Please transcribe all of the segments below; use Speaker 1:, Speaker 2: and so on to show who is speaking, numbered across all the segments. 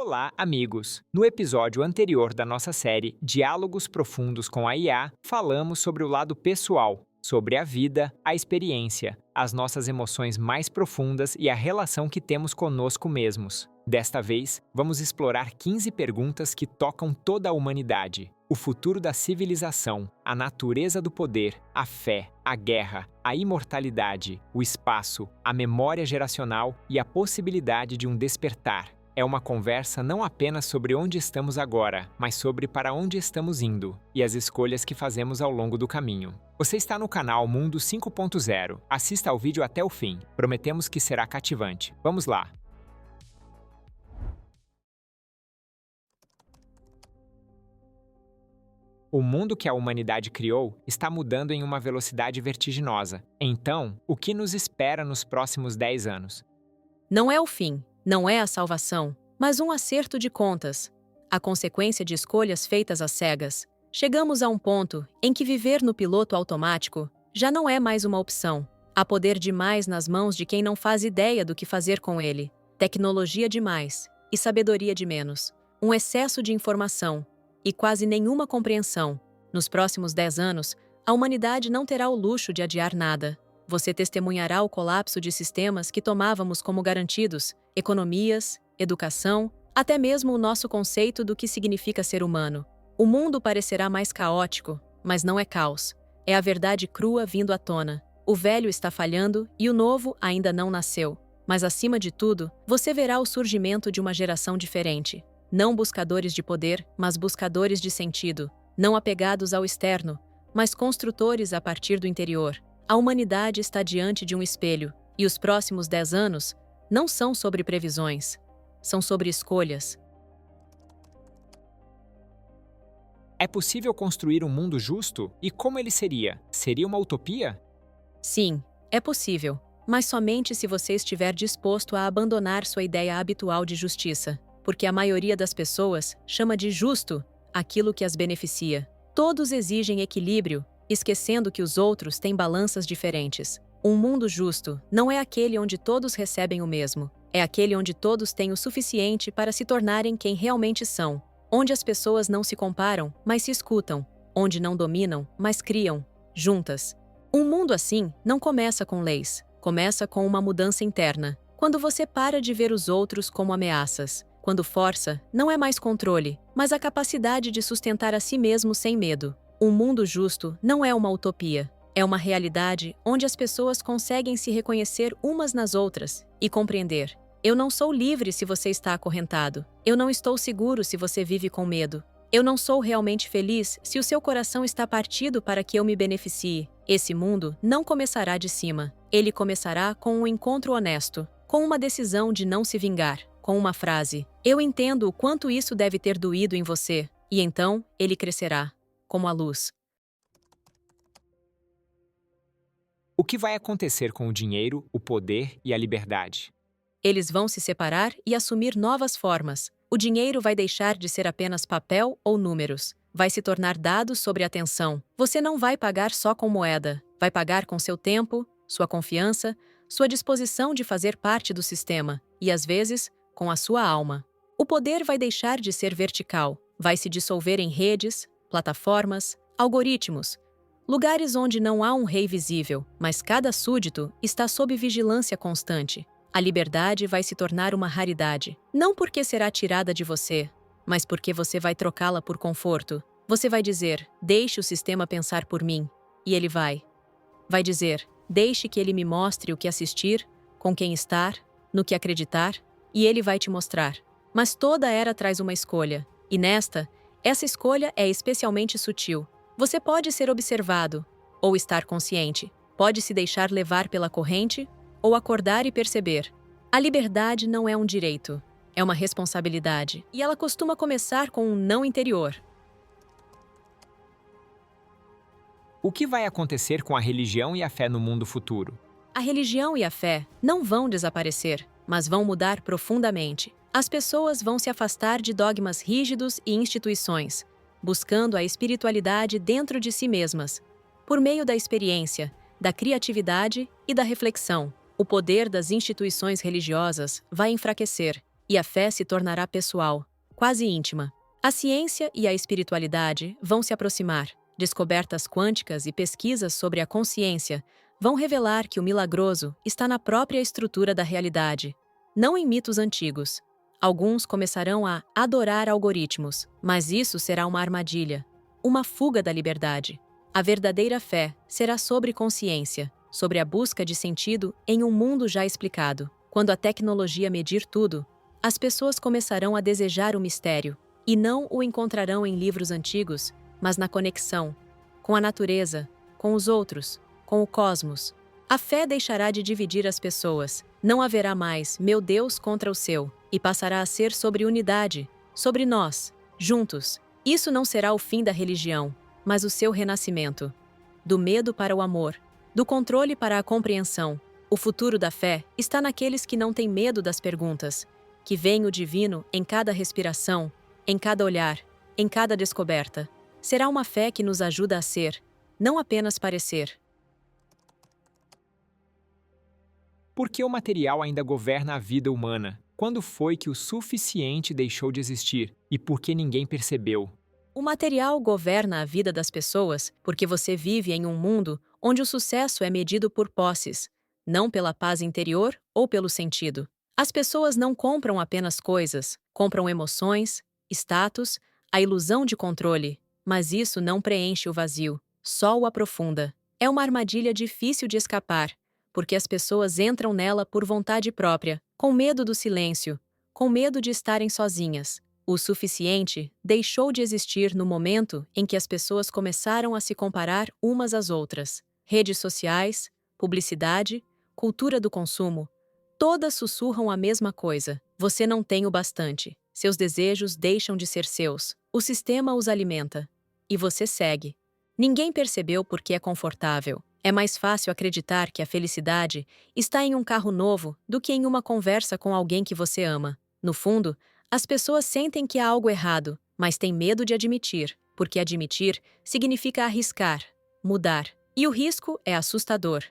Speaker 1: Olá, amigos! No episódio anterior da nossa série Diálogos Profundos com a IA, falamos sobre o lado pessoal, sobre a vida, a experiência, as nossas emoções mais profundas e a relação que temos conosco mesmos. Desta vez, vamos explorar 15 perguntas que tocam toda a humanidade: o futuro da civilização, a natureza do poder, a fé, a guerra, a imortalidade, o espaço, a memória geracional e a possibilidade de um despertar. É uma conversa não apenas sobre onde estamos agora, mas sobre para onde estamos indo e as escolhas que fazemos ao longo do caminho. Você está no canal Mundo 5.0. Assista ao vídeo até o fim. Prometemos que será cativante. Vamos lá! O mundo que a humanidade criou está mudando em uma velocidade vertiginosa. Então, o que nos espera nos próximos 10 anos?
Speaker 2: Não é o fim, não é a salvação, mas um acerto de contas. A consequência de escolhas feitas às cegas. Chegamos a um ponto em que viver no piloto automático já não é mais uma opção. Há poder demais nas mãos de quem não faz ideia do que fazer com ele. Tecnologia demais e sabedoria de menos. Um excesso de informação e quase nenhuma compreensão. Nos próximos 10 anos, a humanidade não terá o luxo de adiar nada. Você testemunhará o colapso de sistemas que tomávamos como garantidos, economias, educação, até mesmo o nosso conceito do que significa ser humano. O mundo parecerá mais caótico, mas não é caos. É a verdade crua vindo à tona. O velho está falhando e o novo ainda não nasceu. Mas acima de tudo, você verá o surgimento de uma geração diferente. Não buscadores de poder, mas buscadores de sentido. Não apegados ao externo, mas construtores a partir do interior. A humanidade está diante de um espelho, e os próximos 10 anos não são sobre previsões, são sobre escolhas.
Speaker 1: É possível construir um mundo justo? E como ele seria? Seria uma utopia?
Speaker 2: Sim, é possível, mas somente se você estiver disposto a abandonar sua ideia habitual de justiça, porque a maioria das pessoas chama de justo aquilo que as beneficia. Todos exigem equilíbrio, esquecendo que os outros têm balanças diferentes. Um mundo justo não é aquele onde todos recebem o mesmo, é aquele onde todos têm o suficiente para se tornarem quem realmente são, onde as pessoas não se comparam, mas se escutam, onde não dominam, mas criam, juntas. Um mundo assim não começa com leis, começa com uma mudança interna. Quando você para de ver os outros como ameaças, quando força não é mais controle, mas a capacidade de sustentar a si mesmo sem medo. Um mundo justo não é uma utopia, é uma realidade onde as pessoas conseguem se reconhecer umas nas outras e compreender. Eu não sou livre se você está acorrentado. Eu não estou seguro se você vive com medo. Eu não sou realmente feliz se o seu coração está partido para que eu me beneficie. Esse mundo não começará de cima. Ele começará com um encontro honesto, com uma decisão de não se vingar, com uma frase: "Eu entendo o quanto isso deve ter doído em você", e então ele crescerá como a luz.
Speaker 1: O que vai acontecer com o dinheiro, o poder e a liberdade?
Speaker 2: Eles vão se separar e assumir novas formas. O dinheiro vai deixar de ser apenas papel ou números. Vai se tornar dados sobre atenção. Você não vai pagar só com moeda. Vai pagar com seu tempo, sua confiança, sua disposição de fazer parte do sistema e, às vezes, com a sua alma. O poder vai deixar de ser vertical. Vai se dissolver em redes, plataformas, algoritmos, lugares onde não há um rei visível, mas cada súdito está sob vigilância constante. A liberdade vai se tornar uma raridade, não porque será tirada de você, mas porque você vai trocá-la por conforto. Você vai dizer: "Deixe o sistema pensar por mim", e ele vai dizer: "Deixe que ele me mostre o que assistir, com quem estar, no que acreditar", e ele vai te mostrar. Mas toda era traz uma escolha, e essa escolha é especialmente sutil. Você pode ser observado, ou estar consciente. Pode se deixar levar pela corrente, ou acordar e perceber. A liberdade não é um direito, é uma responsabilidade, e ela costuma começar com um não interior.
Speaker 1: O que vai acontecer com a religião e a fé no mundo futuro?
Speaker 2: A religião e a fé não vão desaparecer, mas vão mudar profundamente. As pessoas vão se afastar de dogmas rígidos e instituições, buscando a espiritualidade dentro de si mesmas, por meio da experiência, da criatividade e da reflexão. O poder das instituições religiosas vai enfraquecer, e a fé se tornará pessoal, quase íntima. A ciência e a espiritualidade vão se aproximar. Descobertas quânticas e pesquisas sobre a consciência vão revelar que o milagroso está na própria estrutura da realidade, não em mitos antigos. Alguns começarão a adorar algoritmos, mas isso será uma armadilha, uma fuga da liberdade. A verdadeira fé será sobre consciência, sobre a busca de sentido em um mundo já explicado. Quando a tecnologia medir tudo, as pessoas começarão a desejar o mistério, e não o encontrarão em livros antigos, mas na conexão, com a natureza, com os outros, com o cosmos. A fé deixará de dividir as pessoas, não haverá mais meu Deus contra o seu, e passará a ser sobre unidade, sobre nós, juntos. Isso não será o fim da religião, mas o seu renascimento. Do medo para o amor, do controle para a compreensão. O futuro da fé está naqueles que não têm medo das perguntas, que veem o divino em cada respiração, em cada olhar, em cada descoberta. Será uma fé que nos ajuda a ser, não apenas parecer.
Speaker 1: Por que o material ainda governa a vida humana? Quando foi que o suficiente deixou de existir? E por que ninguém percebeu?
Speaker 2: O material governa a vida das pessoas porque você vive em um mundo onde o sucesso é medido por posses, não pela paz interior ou pelo sentido. As pessoas não compram apenas coisas, compram emoções, status, a ilusão de controle, mas isso não preenche o vazio, só o aprofunda. É uma armadilha difícil de escapar, porque as pessoas entram nela por vontade própria, com medo do silêncio, com medo de estarem sozinhas. O suficiente deixou de existir no momento em que as pessoas começaram a se comparar umas às outras. Redes sociais, publicidade, cultura do consumo, todas sussurram a mesma coisa. Você não tem o bastante. Seus desejos deixam de ser seus. O sistema os alimenta. E você segue. Ninguém percebeu porque é confortável. É mais fácil acreditar que a felicidade está em um carro novo do que em uma conversa com alguém que você ama. No fundo, as pessoas sentem que há algo errado, mas têm medo de admitir, porque admitir significa arriscar, mudar. E o risco é assustador.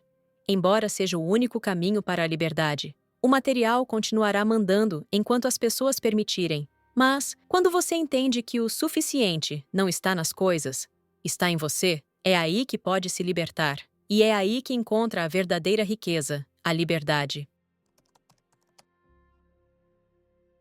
Speaker 2: Embora seja o único caminho para a liberdade, o material continuará mandando enquanto as pessoas permitirem. Mas, quando você entende que o suficiente não está nas coisas, está em você, é aí que pode se libertar. E é aí que encontra a verdadeira riqueza, a liberdade.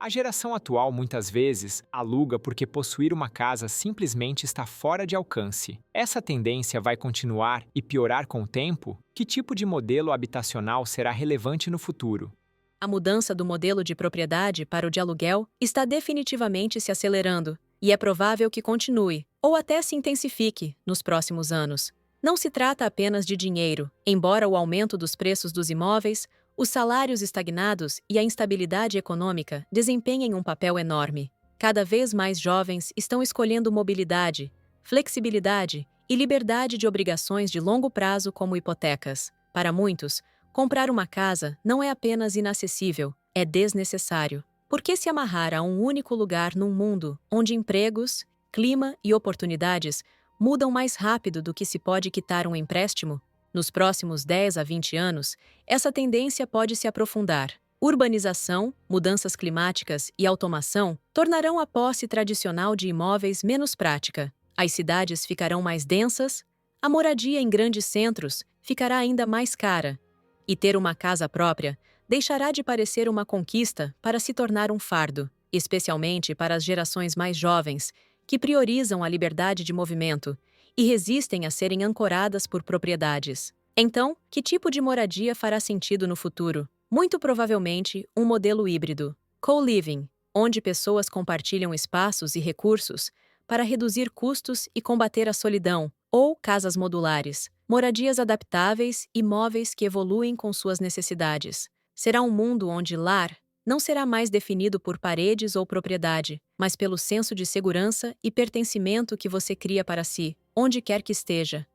Speaker 1: A geração atual muitas vezes aluga porque possuir uma casa simplesmente está fora de alcance. Essa tendência vai continuar e piorar com o tempo? Que tipo de modelo habitacional será relevante no futuro?
Speaker 2: A mudança do modelo de propriedade para o de aluguel está definitivamente se acelerando, e é provável que continue, ou até se intensifique, nos próximos anos. Não se trata apenas de dinheiro, embora o aumento dos preços dos imóveis, os salários estagnados e a instabilidade econômica desempenhem um papel enorme. Cada vez mais jovens estão escolhendo mobilidade, flexibilidade e liberdade de obrigações de longo prazo como hipotecas. Para muitos, comprar uma casa não é apenas inacessível, é desnecessário. Por que se amarrar a um único lugar num mundo onde empregos, clima e oportunidades mudam mais rápido do que se pode quitar um empréstimo? Nos próximos 10 a 20 anos, essa tendência pode se aprofundar. Urbanização, mudanças climáticas e automação tornarão a posse tradicional de imóveis menos prática. As cidades ficarão mais densas, a moradia em grandes centros ficará ainda mais cara. E ter uma casa própria deixará de parecer uma conquista para se tornar um fardo, especialmente para as gerações mais jovens, que priorizam a liberdade de movimento e resistem a serem ancoradas por propriedades. Então, que tipo de moradia fará sentido no futuro? Muito provavelmente, um modelo híbrido, co-living, onde pessoas compartilham espaços e recursos para reduzir custos e combater a solidão, ou casas modulares, moradias adaptáveis e móveis que evoluem com suas necessidades. Será um mundo onde lar não será mais definido por paredes ou propriedade, mas pelo senso de segurança e pertencimento que você cria para si, onde quer que esteja.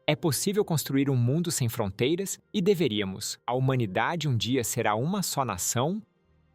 Speaker 1: É possível construir um mundo sem fronteiras? E deveríamos. A humanidade um dia será uma só nação?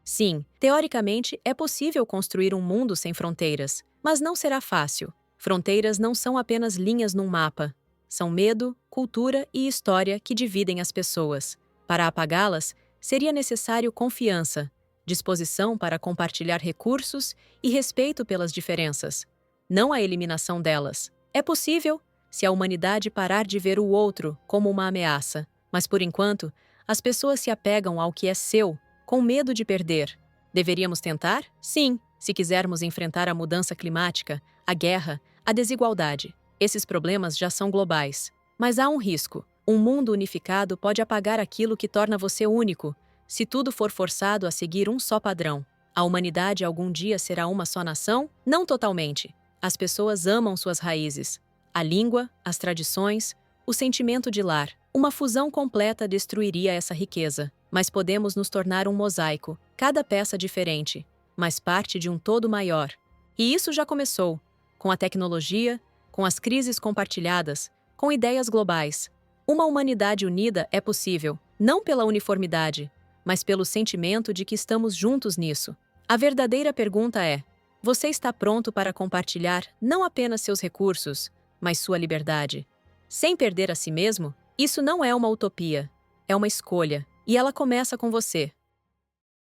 Speaker 2: Sim, teoricamente é possível construir um mundo sem fronteiras, mas não será fácil. Fronteiras não são apenas linhas num mapa. São medo, cultura e história que dividem as pessoas. Para apagá-las, seria necessário confiança, disposição para compartilhar recursos e respeito pelas diferenças, não a eliminação delas. É possível se a humanidade parar de ver o outro como uma ameaça, mas por enquanto, as pessoas se apegam ao que é seu, com medo de perder. Deveríamos tentar? Sim, se quisermos enfrentar a mudança climática, a guerra, a desigualdade. Esses problemas já são globais. Mas há um risco. Um mundo unificado pode apagar aquilo que torna você único, se tudo for forçado a seguir um só padrão. A humanidade algum dia será uma só nação? Não totalmente. As pessoas amam suas raízes. A língua, as tradições, o sentimento de lar. Uma fusão completa destruiria essa riqueza. Mas podemos nos tornar um mosaico, cada peça diferente, mas parte de um todo maior. E isso já começou, com a tecnologia, com as crises compartilhadas, com ideias globais. Uma humanidade unida é possível, não pela uniformidade, mas pelo sentimento de que estamos juntos nisso. A verdadeira pergunta é: você está pronto para compartilhar não apenas seus recursos, mas sua liberdade? Sem perder a si mesmo? Isso não é uma utopia, é uma escolha, e ela começa com você.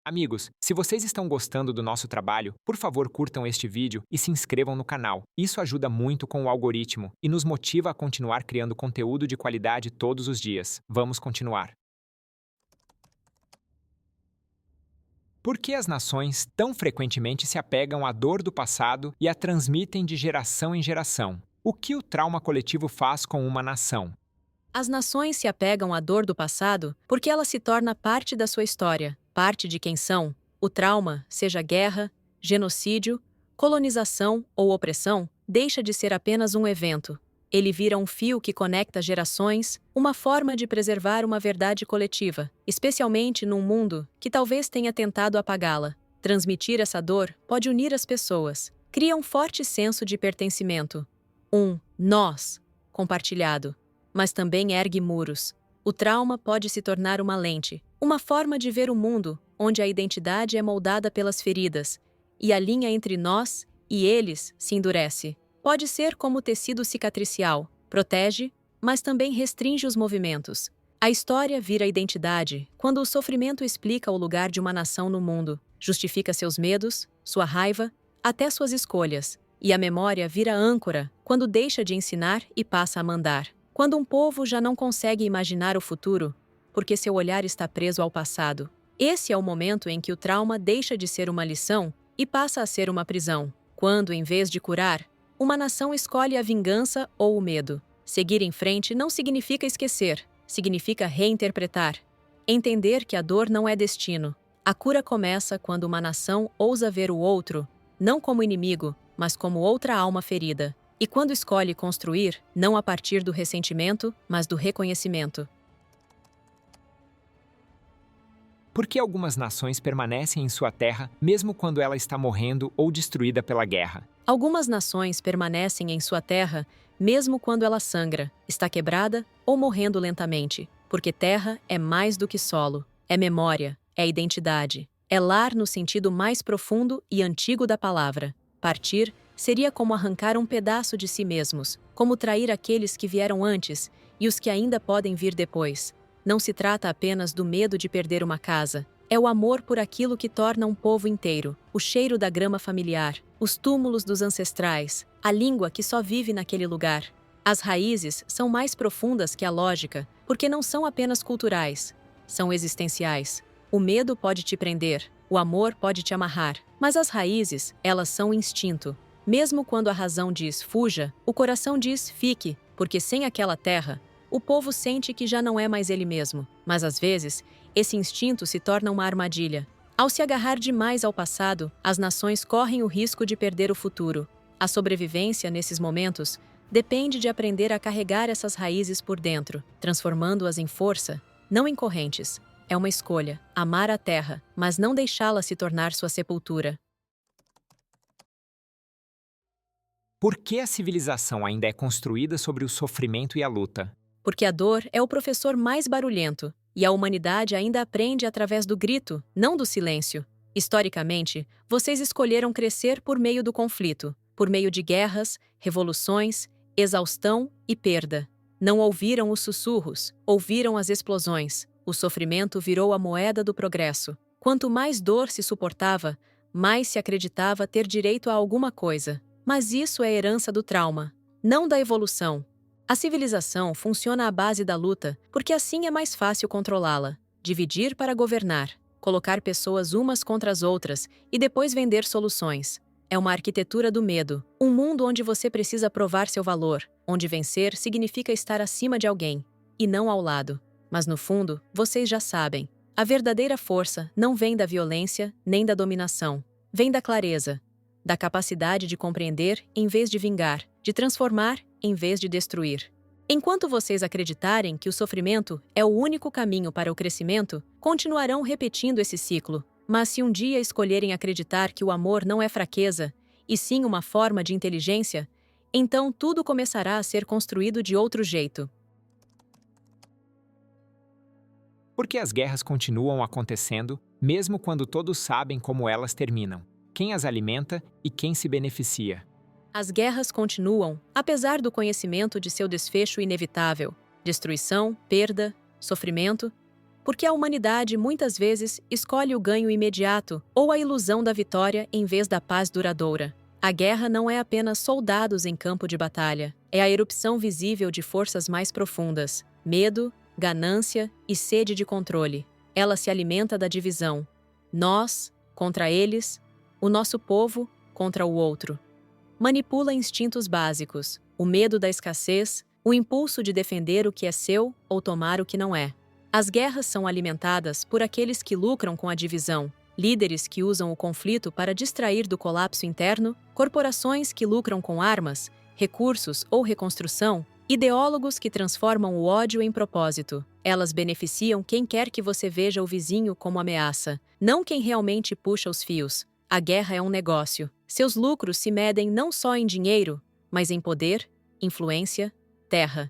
Speaker 1: Amigos, se vocês estão gostando do nosso trabalho, por favor curtam este vídeo e se inscrevam no canal. Isso ajuda muito com o algoritmo e nos motiva a continuar criando conteúdo de qualidade todos os dias. Vamos continuar. Por que as nações tão frequentemente se apegam à dor do passado e a transmitem de geração em geração? O que o trauma coletivo faz com uma nação?
Speaker 2: As nações se apegam à dor do passado porque ela se torna parte da sua história, parte de quem são. O trauma, seja guerra, genocídio, colonização ou opressão, deixa de ser apenas um evento. Ele vira um fio que conecta gerações, uma forma de preservar uma verdade coletiva, especialmente num mundo que talvez tenha tentado apagá-la. Transmitir essa dor pode unir as pessoas, cria um forte senso de pertencimento. Nós, compartilhado. Mas também ergue muros. O trauma pode se tornar uma lente, uma forma de ver o mundo, onde a identidade é moldada pelas feridas, e a linha entre nós e eles se endurece. Pode ser como tecido cicatricial, protege, mas também restringe os movimentos. A história vira identidade quando o sofrimento explica o lugar de uma nação no mundo, justifica seus medos, sua raiva, até suas escolhas. E a memória vira âncora quando deixa de ensinar e passa a mandar. Quando um povo já não consegue imaginar o futuro, porque seu olhar está preso ao passado. Esse é o momento em que o trauma deixa de ser uma lição e passa a ser uma prisão. Quando, em vez de curar, uma nação escolhe a vingança ou o medo. Seguir em frente não significa esquecer, significa reinterpretar. Entender que a dor não é destino. A cura começa quando uma nação ousa ver o outro, não como inimigo, mas como outra alma ferida. E quando escolhe construir, não a partir do ressentimento, mas do reconhecimento.
Speaker 1: Por que algumas nações permanecem em sua terra mesmo quando ela está morrendo ou destruída pela guerra?
Speaker 2: Algumas nações permanecem em sua terra mesmo quando ela sangra, está quebrada ou morrendo lentamente, porque terra é mais do que solo, é memória, é identidade, é lar no sentido mais profundo e antigo da palavra. Partir seria como arrancar um pedaço de si mesmos, como trair aqueles que vieram antes e os que ainda podem vir depois. Não se trata apenas do medo de perder uma casa, é o amor por aquilo que torna um povo inteiro, o cheiro da grama familiar, os túmulos dos ancestrais, a língua que só vive naquele lugar. As raízes são mais profundas que a lógica, porque não são apenas culturais, são existenciais. O medo pode te prender, o amor pode te amarrar, mas as raízes, elas são instinto. Mesmo quando a razão diz fuja, o coração diz fique, porque sem aquela terra, o povo sente que já não é mais ele mesmo. Mas às vezes, esse instinto se torna uma armadilha. Ao se agarrar demais ao passado, as nações correm o risco de perder o futuro. A sobrevivência, nesses momentos, depende de aprender a carregar essas raízes por dentro, transformando-as em força, não em correntes. É uma escolha, amar a terra, mas não deixá-la se tornar sua sepultura.
Speaker 1: Por que a civilização ainda é construída sobre o sofrimento e a luta?
Speaker 2: Porque a dor é o professor mais barulhento, e a humanidade ainda aprende através do grito, não do silêncio. Historicamente, vocês escolheram crescer por meio do conflito, por meio de guerras, revoluções, exaustão e perda. Não ouviram os sussurros, ouviram as explosões. O sofrimento virou a moeda do progresso. Quanto mais dor se suportava, mais se acreditava ter direito a alguma coisa. Mas isso é herança do trauma, não da evolução. A civilização funciona à base da luta, porque assim é mais fácil controlá-la. Dividir para governar, colocar pessoas umas contra as outras e depois vender soluções. É uma arquitetura do medo, um mundo onde você precisa provar seu valor, onde vencer significa estar acima de alguém, e não ao lado. Mas no fundo, vocês já sabem, a verdadeira força não vem da violência nem da dominação. Vem da clareza, da capacidade de compreender em vez de vingar, de transformar em vez de destruir. Enquanto vocês acreditarem que o sofrimento é o único caminho para o crescimento, continuarão repetindo esse ciclo. Mas se um dia escolherem acreditar que o amor não é fraqueza, e sim uma forma de inteligência, então tudo começará a ser construído de outro jeito.
Speaker 1: Por que as guerras continuam acontecendo, mesmo quando todos sabem como elas terminam? Quem as alimenta e quem se beneficia?
Speaker 2: As guerras continuam, apesar do conhecimento de seu desfecho inevitável, destruição, perda, sofrimento, porque a humanidade muitas vezes escolhe o ganho imediato ou a ilusão da vitória em vez da paz duradoura. A guerra não é apenas soldados em campo de batalha, é a erupção visível de forças mais profundas, medo, ganância e sede de controle. Ela se alimenta da divisão. Nós contra eles, o nosso povo contra o outro. Manipula instintos básicos, o medo da escassez, o impulso de defender o que é seu ou tomar o que não é. As guerras são alimentadas por aqueles que lucram com a divisão, líderes que usam o conflito para distrair do colapso interno, corporações que lucram com armas, recursos ou reconstrução, ideólogos que transformam o ódio em propósito. Elas beneficiam quem quer que você veja o vizinho como ameaça, não quem realmente puxa os fios. A guerra é um negócio. Seus lucros se medem não só em dinheiro, mas em poder, influência, terra.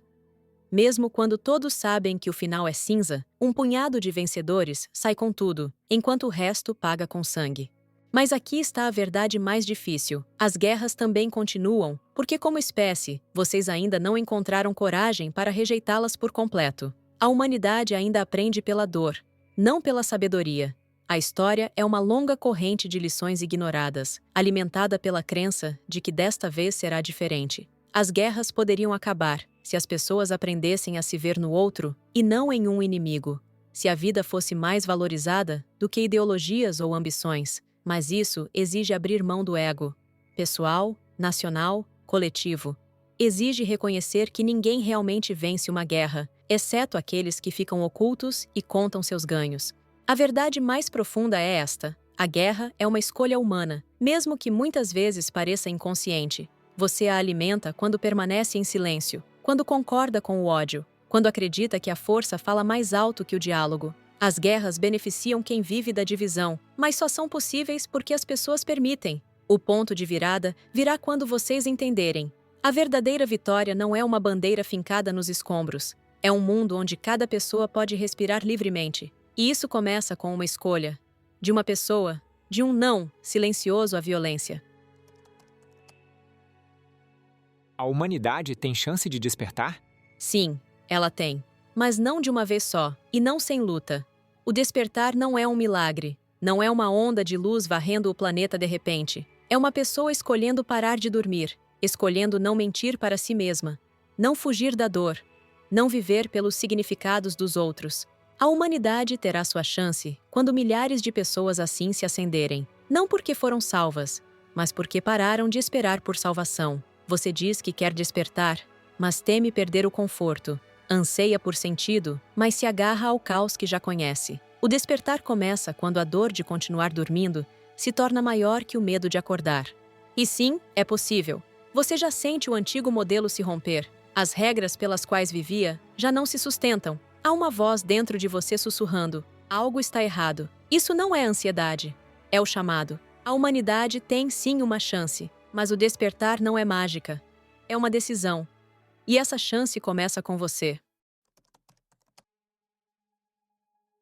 Speaker 2: Mesmo quando todos sabem que o final é cinza, um punhado de vencedores sai com tudo, enquanto o resto paga com sangue. Mas aqui está a verdade mais difícil. As guerras também continuam, porque como espécie, vocês ainda não encontraram coragem para rejeitá-las por completo. A humanidade ainda aprende pela dor, não pela sabedoria. A história é uma longa corrente de lições ignoradas, alimentada pela crença de que desta vez será diferente. As guerras poderiam acabar se as pessoas aprendessem a se ver no outro e não em um inimigo, se a vida fosse mais valorizada do que ideologias ou ambições. Mas isso exige abrir mão do ego, pessoal, nacional, coletivo. Exige reconhecer que ninguém realmente vence uma guerra, exceto aqueles que ficam ocultos e contam seus ganhos. A verdade mais profunda é esta: a guerra é uma escolha humana, mesmo que muitas vezes pareça inconsciente. Você a alimenta quando permanece em silêncio, quando concorda com o ódio, quando acredita que a força fala mais alto que o diálogo. As guerras beneficiam quem vive da divisão, mas só são possíveis porque as pessoas permitem. O ponto de virada virá quando vocês entenderem. A verdadeira vitória não é uma bandeira fincada nos escombros. É um mundo onde cada pessoa pode respirar livremente. E isso começa com uma escolha. De uma pessoa, de um não silencioso à violência.
Speaker 1: A humanidade tem chance de despertar?
Speaker 2: Sim, ela tem. Mas não de uma vez só, e não sem luta. O despertar não é um milagre. Não é uma onda de luz varrendo o planeta de repente. É uma pessoa escolhendo parar de dormir, escolhendo não mentir para si mesma, não fugir da dor, não viver pelos significados dos outros. A humanidade terá sua chance quando milhares de pessoas assim se acenderem. Não porque foram salvas, mas porque pararam de esperar por salvação. Você diz que quer despertar, mas teme perder o conforto. Anseia por sentido, mas se agarra ao caos que já conhece. O despertar começa quando a dor de continuar dormindo se torna maior que o medo de acordar. E sim, é possível. Você já sente o antigo modelo se romper. As regras pelas quais vivia já não se sustentam. Há uma voz dentro de você sussurrando: algo está errado. Isso não é ansiedade. É o chamado. A humanidade tem sim uma chance, mas o despertar não é mágica. É uma decisão. E essa chance começa com você.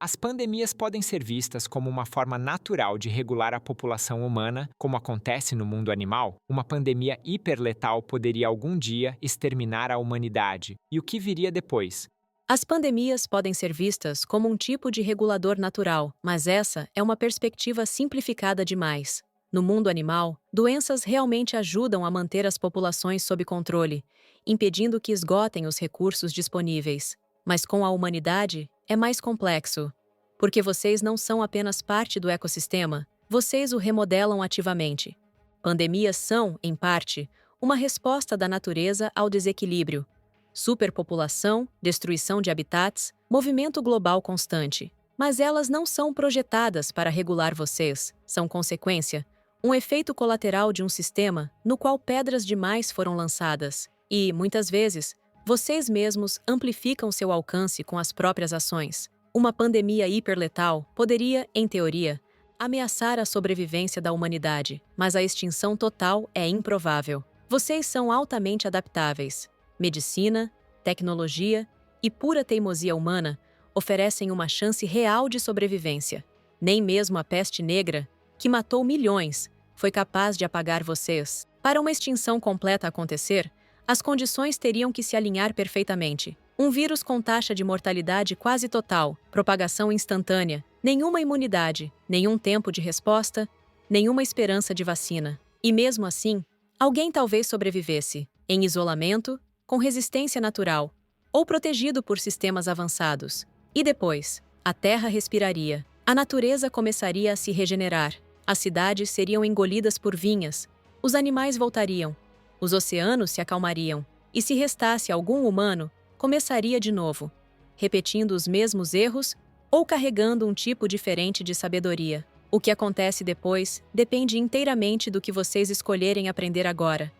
Speaker 1: As pandemias podem ser vistas como uma forma natural de regular a população humana, como acontece no mundo animal. Uma pandemia hiperletal poderia algum dia exterminar a humanidade. E o que viria depois?
Speaker 2: As pandemias podem ser vistas como um tipo de regulador natural, mas essa é uma perspectiva simplificada demais. No mundo animal, doenças realmente ajudam a manter as populações sob controle, impedindo que esgotem os recursos disponíveis. Mas com a humanidade, é mais complexo. Porque vocês não são apenas parte do ecossistema, vocês o remodelam ativamente. Pandemias são, em parte, uma resposta da natureza ao desequilíbrio. Superpopulação, destruição de habitats, movimento global constante. Mas elas não são projetadas para regular vocês, são consequência, um efeito colateral de um sistema no qual pedras demais foram lançadas. E, muitas vezes, vocês mesmos amplificam seu alcance com as próprias ações. Uma pandemia hiperletal poderia, em teoria, ameaçar a sobrevivência da humanidade, mas a extinção total é improvável. Vocês são altamente adaptáveis. Medicina, tecnologia e pura teimosia humana oferecem uma chance real de sobrevivência. Nem mesmo a peste negra, que matou milhões, foi capaz de apagar vocês. Para uma extinção completa acontecer, as condições teriam que se alinhar perfeitamente. Um vírus com taxa de mortalidade quase total, propagação instantânea, nenhuma imunidade, nenhum tempo de resposta, nenhuma esperança de vacina. E mesmo assim, alguém talvez sobrevivesse, em isolamento, com resistência natural, ou protegido por sistemas avançados. E depois, a Terra respiraria, a natureza começaria a se regenerar, as cidades seriam engolidas por vinhas, os animais voltariam, os oceanos se acalmariam, e se restasse algum humano, começaria de novo, repetindo os mesmos erros ou carregando um tipo diferente de sabedoria. O que acontece depois depende inteiramente do que vocês escolherem aprender agora.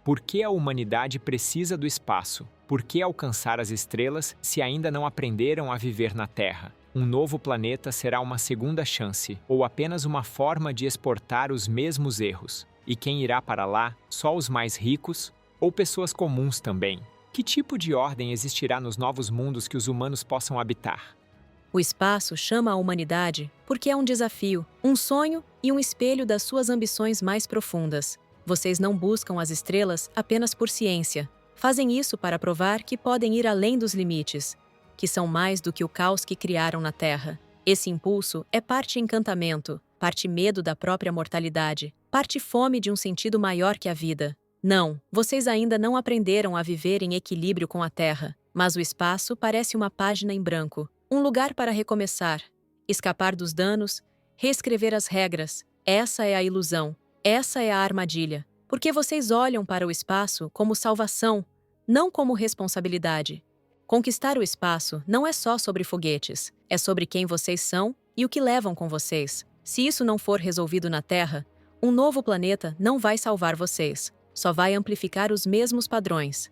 Speaker 1: Por que a humanidade precisa do espaço? Por que alcançar as estrelas se ainda não aprenderam a viver na Terra? Um novo planeta será uma segunda chance, ou apenas uma forma de exportar os mesmos erros? E quem irá para lá? Só os mais ricos? Ou pessoas comuns também? Que tipo de ordem existirá nos novos mundos que os humanos possam habitar?
Speaker 2: O espaço chama a humanidade porque é um desafio, um sonho e um espelho das suas ambições mais profundas. Vocês não buscam as estrelas apenas por ciência. Fazem isso para provar que podem ir além dos limites, que são mais do que o caos que criaram na Terra. Esse impulso é parte encantamento, parte medo da própria mortalidade, parte fome de um sentido maior que a vida. Não, vocês ainda não aprenderam a viver em equilíbrio com a Terra, mas o espaço parece uma página em branco, um lugar para recomeçar, escapar dos danos, reescrever as regras. Essa é a ilusão. Essa é a armadilha, porque vocês olham para o espaço como salvação, não como responsabilidade. Conquistar o espaço não é só sobre foguetes, é sobre quem vocês são e o que levam com vocês. Se isso não for resolvido na Terra, um novo planeta não vai salvar vocês, só vai amplificar os mesmos padrões.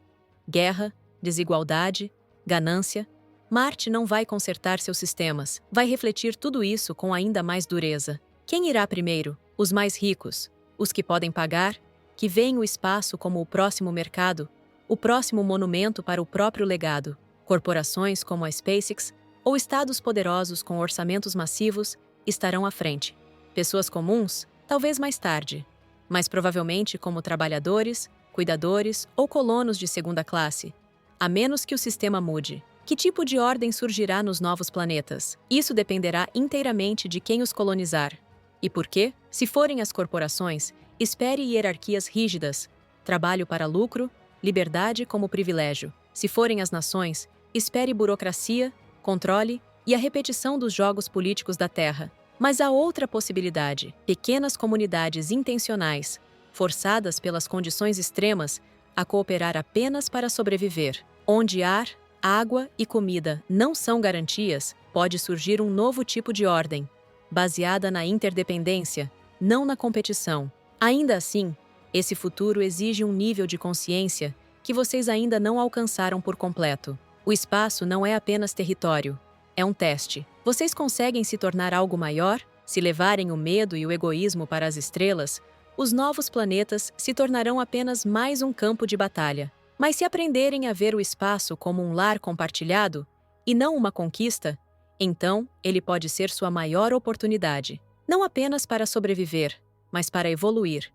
Speaker 2: Guerra, desigualdade, ganância. Marte não vai consertar seus sistemas, vai refletir tudo isso com ainda mais dureza. Quem irá primeiro? Os mais ricos. Os que podem pagar, que veem o espaço como o próximo mercado, o próximo monumento para o próprio legado. Corporações como a SpaceX ou estados poderosos com orçamentos massivos estarão à frente. Pessoas comuns, talvez mais tarde, mas provavelmente como trabalhadores, cuidadores ou colonos de segunda classe, a menos que o sistema mude. Que tipo de ordem surgirá nos novos planetas? Isso dependerá inteiramente de quem os colonizar. E por quê? Se forem as corporações, espere hierarquias rígidas, trabalho para lucro, liberdade como privilégio. Se forem as nações, espere burocracia, controle e a repetição dos jogos políticos da Terra. Mas há outra possibilidade: pequenas comunidades intencionais, forçadas pelas condições extremas a cooperar apenas para sobreviver. Onde ar, água e comida não são garantias, pode surgir um novo tipo de ordem, baseada na interdependência, não na competição. Ainda assim, esse futuro exige um nível de consciência que vocês ainda não alcançaram por completo. O espaço não é apenas território, é um teste. Vocês conseguem se tornar algo maior? Se levarem o medo e o egoísmo para as estrelas, os novos planetas se tornarão apenas mais um campo de batalha. Mas se aprenderem a ver o espaço como um lar compartilhado, e não uma conquista, então ele pode ser sua maior oportunidade, não apenas para sobreviver, mas para evoluir.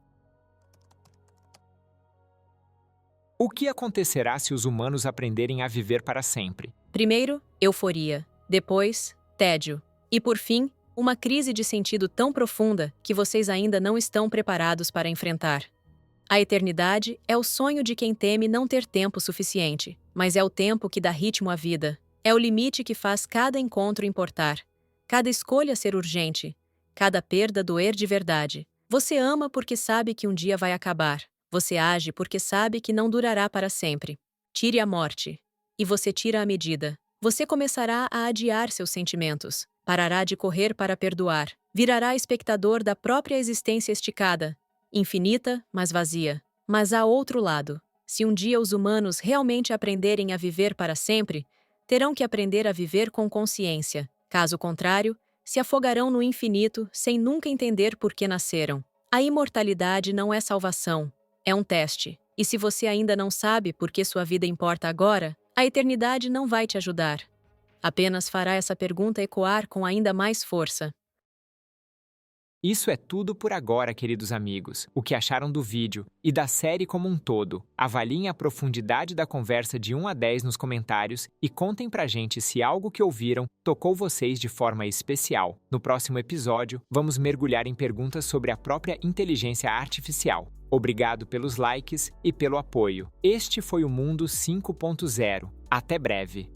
Speaker 1: O que acontecerá se os humanos aprenderem a viver para sempre?
Speaker 2: Primeiro, euforia. Depois, tédio. E por fim, uma crise de sentido tão profunda que vocês ainda não estão preparados para enfrentar. A eternidade é o sonho de quem teme não ter tempo suficiente, mas é o tempo que dá ritmo à vida. É o limite que faz cada encontro importar, cada escolha ser urgente, cada perda doer de verdade. Você ama porque sabe que um dia vai acabar. Você age porque sabe que não durará para sempre. Tire a morte. E você tira a medida. Você começará a adiar seus sentimentos. Parará de correr para perdoar. Virará espectador da própria existência esticada. Infinita, mas vazia. Mas há outro lado. Se um dia os humanos realmente aprenderem a viver para sempre, terão que aprender a viver com consciência. Caso contrário, se afogarão no infinito sem nunca entender por que nasceram. A imortalidade não é salvação, é um teste. E se você ainda não sabe por que sua vida importa agora, a eternidade não vai te ajudar. Apenas fará essa pergunta ecoar com ainda mais força.
Speaker 1: Isso é tudo por agora, queridos amigos. O que acharam do vídeo e da série como um todo? Avaliem a profundidade da conversa de 1 a 10 nos comentários e contem pra gente se algo que ouviram tocou vocês de forma especial. No próximo episódio, vamos mergulhar em perguntas sobre a própria inteligência artificial. Obrigado pelos likes e pelo apoio. Este foi o Mundo 5.0. Até breve!